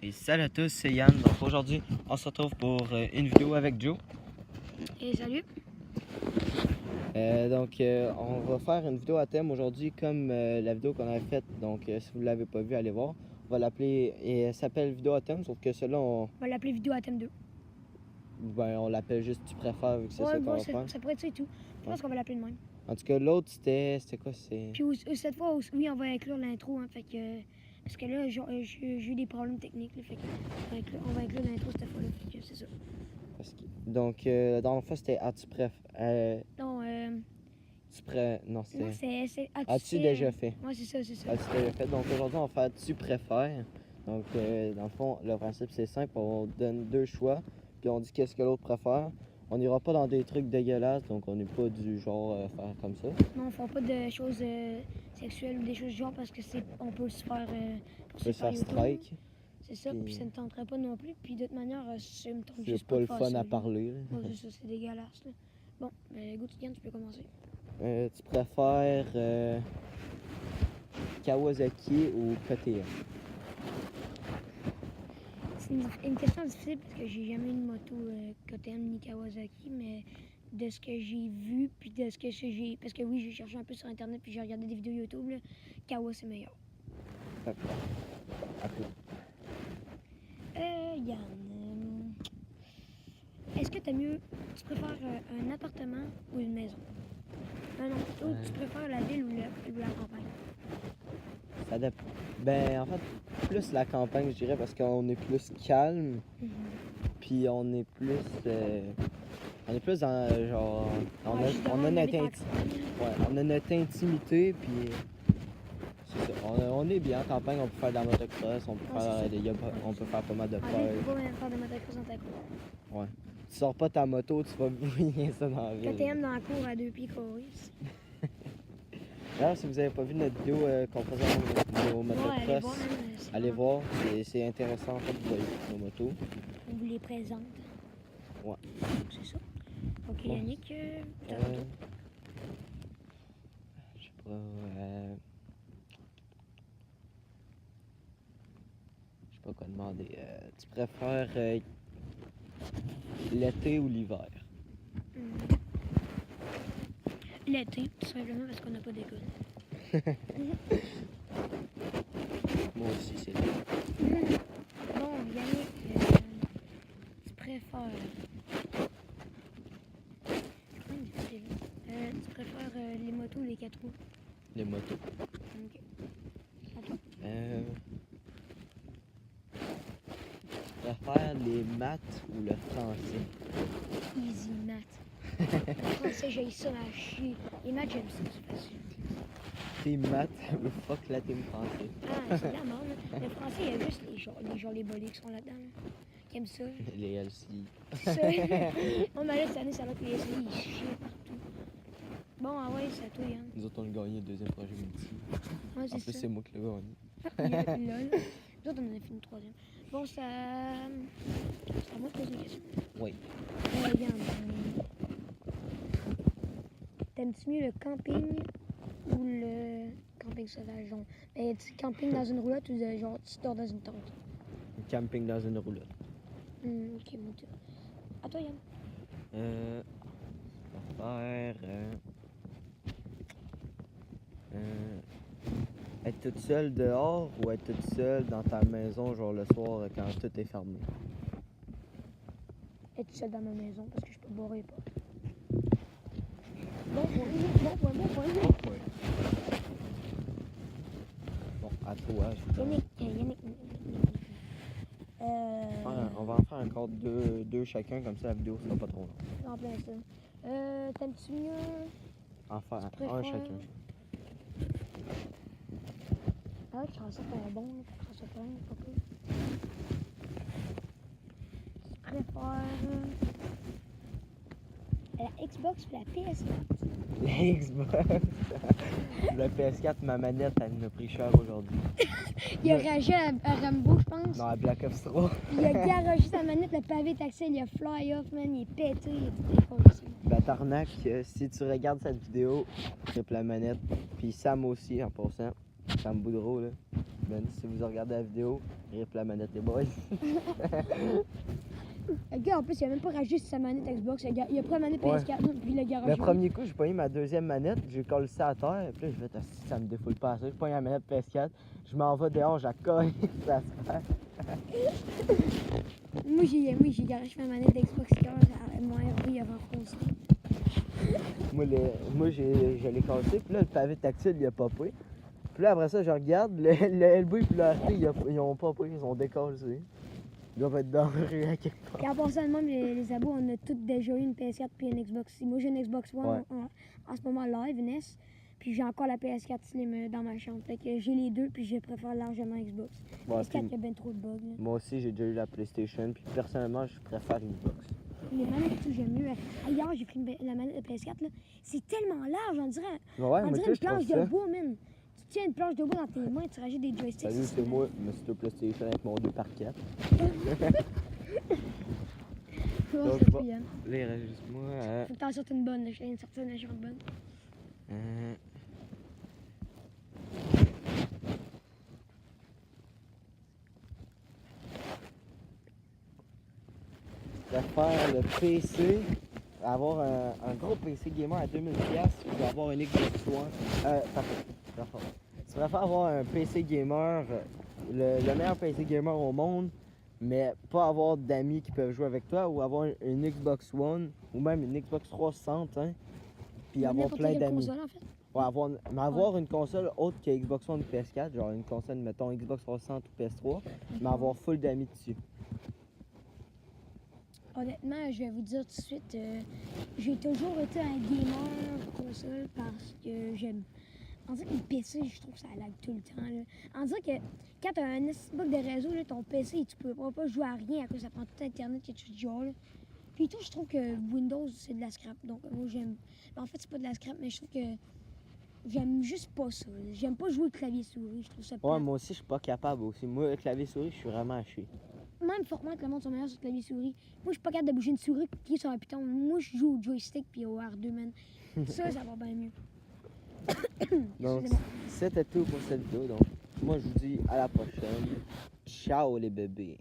Et salut à tous, c'est Yann. Donc aujourd'hui, on se retrouve pour une vidéo avec Joe. Et salut. On va faire une vidéo à thème aujourd'hui comme la vidéo qu'on avait faite. Donc si vous ne l'avez pas vue, allez voir. On va l'appeler, et elle s'appelle vidéo à thème, sauf que celle-là, On va l'appeler vidéo à thème 2. on l'appelle juste tu préfères vu que c'est ça qu'on va faire. Ça pourrait être ça et tout. Je pense qu'on va l'appeler de même. En tout cas, l'autre c'était quoi? Puis cette fois, oui, on va inclure l'intro. Hein, fait que, parce que là, j'ai eu des problèmes techniques. Là, fait que on va inclure l'intro cette fois-là. Fait que c'est ça. Donc, dans le fond, c'était as-tu préfères. Non, Non, c'est as-tu déjà fait? Ouais, c'est ça. As-tu déjà fait? Donc aujourd'hui, on va faire tu préfères. Donc, dans le fond, le principe c'est simple. On donne deux choix, puis on dit qu'est-ce que l'autre préfère. On n'ira pas dans des trucs dégueulasses, donc on n'est pas du genre faire comme ça. Non, on fera pas de choses sexuelles ou des choses du genre parce que on peut se faire. On peut se faire strike. C'est ça, puis ça ne tenterait pas non plus. Puis de toute manière, ça me tente c'est juste pas de le faire fun ça, à parler. Non, c'est ça, c'est dégueulasse. Là. Bon, Yann, tu peux commencer. Tu préfères Kawasaki ou KTM? C'est une question difficile parce que j'ai jamais eu une moto KTM ni Kawasaki, mais de ce que j'ai vu, puis de ce que j'ai... Parce que oui, j'ai cherché un peu sur Internet, puis j'ai regardé des vidéos YouTube, là, Kawa, c'est meilleur. D'accord. Yann, est-ce que tu préfères un appartement ou une maison? Non, plutôt, tu préfères la ville ou la campagne? Ça dépend. Ben, en fait, plus la campagne, je dirais, parce qu'on est plus calme, puis on est plus dans, genre, on a notre intimité, puis c'est ça. On est bien en campagne, on peut faire de la motocross, on peut faire pas mal de peurs. On peut même faire de motocross dans ta cour. Ouais. Tu sors pas ta moto, tu vas brûler ça dans la ville. KTM dans la cour à 2 pieds carrés. D'ailleurs, si vous n'avez pas vu notre vidéo qu'on faisait au motocross, allez voir, c'est intéressant en fait, vous voyez nos motos. On vous les présente. Ouais. C'est ça. Ok, bon. Yannick, ta moto? Je sais pas. Je sais pas quoi demander. Tu préfères l'été ou l'hiver? L'été, tout simplement parce qu'on n'a pas d'école. Moi aussi, c'est l'été. Bon, Yannick, tu préfères... tu préfères les motos ou les 4 roues? Les motos. Ok. Attends. Tu préfères les maths ou le français? Easy maths. Le français, j'ai ça à chier. Les maths, j'aime ça, c'est facile. Team maths ou fuck la team français? Ah, c'est de la merde. Le français, il y a juste les bolés qui sont là-dedans. Là. Qui aiment ça. Les LC. C'est ça. On m'a dit cette année, ça va que les LC, ils chient partout. Bon, ah ouais, c'est à toi, Yann. Nous autres, on a gagné le deuxième projet multi. Ouais, en plus, c'est moi qui l'ai gagné. Lol. Nous autres, on en a fait une troisième. Bon, c'est à moi de poser une question. Oui. Yann, t'aimes-tu mieux le camping ou le camping sauvage? Genre, tu camping dans une roulotte ou genre tu dors dans une tente? Camping dans une roulotte. Ok, mon Dieu. À toi, Yann. On va faire... être toute seule dehors ou être toute seule dans ta maison, genre le soir quand tout est fermé? Être seule dans ma maison parce que je peux boire et pas. Bon point. Bon, à toi. Yannick. On va en faire encore deux chacun, comme ça la vidéo sera pas trop longue. En plein ça. T'aimes-tu mieux? En faire un chacun. Ah, tu rends ça pas bon, tu rends ça pas peu. Tu préfères la Xbox ou la PS4? La Xbox. La PS4, ma manette, elle m'a pris cher aujourd'hui. Il a ragé à Rambo, je pense. Non, à Black Ops 3. Il a garagé sa manette, le pavé est axé, il a fly off, man, il est pété, il est défoncé. Ben, t'arnaque, si tu regardes cette vidéo, triple la manette. Puis Sam aussi, en passant. Sam Boudreau, là. Ben, si vous regardez la vidéo, Rip la manette, les boys. Le gars, en plus, il a même pas rajouté sa manette Xbox. Il a pris la manette Ouais. PS4, puis le garage. Le premier coup, j'ai pogné ma deuxième manette, j'ai collé ça à terre, puis là, je vais si ça me défoule pas assez. Je pogne la manette PS4, je m'en vais dehors, je la colle, ça se fait. Moi, j'ai garagé ma manette Xbox car mon RV avant froncé. Moi, je l'ai cassé, puis là, le pavé tactile, il a popé. Puis là, après ça, je regarde, le LB et le RT, ils ont popé, ils ont décassé. Ils doivent être dans la rue à quelque part. Puis en passant de même, les abos, on a tous déjà eu une PS4 puis une Xbox. Moi, j'ai une Xbox One Ouais. en ce moment live, NES. Puis j'ai encore la PS4 Slim dans ma chambre. Fait que j'ai les deux, puis je préfère largement Xbox. Ouais, PS4, puis il y a bien trop de bugs. Là. moi aussi, j'ai déjà eu la PlayStation, puis personnellement, je préfère l'Xbox. Les manettes, tout, j'aime mieux. Hier, j'ai pris la manette de PS4. Là. C'est tellement large, on dirait, Ouais, on moi, dirait tu sais, une je trouve planche de ça. bois, man. Tu tiens une planche de bois dans tes mains, tu rajoutes des joysticks. Salut, c'est moi, Mr. PlayStation avec mon 2x4. Oh, Donc, c'est bon. payant. Là, il reste juste moi. Faut que t'en sortes une bonne. Là. Je viens de sortir une assurance bonne. Je vais faire le PC, avoir un gros PC gamer à 2000$ ou avoir une Xbox One. Parfait. Tu préfères avoir un PC gamer, le meilleur PC gamer au monde, mais pas avoir d'amis qui peuvent jouer avec toi, ou avoir une Xbox One ou même une Xbox 360, hein, puis avoir N'importe plein quelle d'amis. console, en fait. Ouais, avoir une console autre que Xbox One ou PS4, genre une console, mettons Xbox 360 ou PS3, mais avoir full d'amis dessus. Honnêtement, je vais vous dire tout de suite, j'ai toujours été un gamer console parce que j'aime. On dirait que le PC, je trouve que ça lag tout le temps. Là. On dirait que quand tu as un bug de réseau, là, ton PC, tu peux pas jouer à rien à cause ça prend tout Internet que tu joues. Là. Puis tout, je trouve que Windows, c'est de la scrap. Donc moi, j'aime. En fait, c'est pas de la scrap, mais je trouve que j'aime juste pas ça. Là. J'aime pas jouer clavier-souris. Je trouve ça plate. Ouais, moi aussi, je suis pas capable aussi. Moi, le clavier-souris, je suis vraiment à chier. Même Fortnite, le monde sont meilleurs sur le clavier-souris. Moi, je suis pas capable de bouger une souris qui est sur un piton. Moi, je joue au joystick puis au R2, man. Ça va bien mieux. Donc, Excusez-moi. c'était tout pour cette vidéo. Donc, moi, je vous dis à la prochaine. Ciao, les bébés.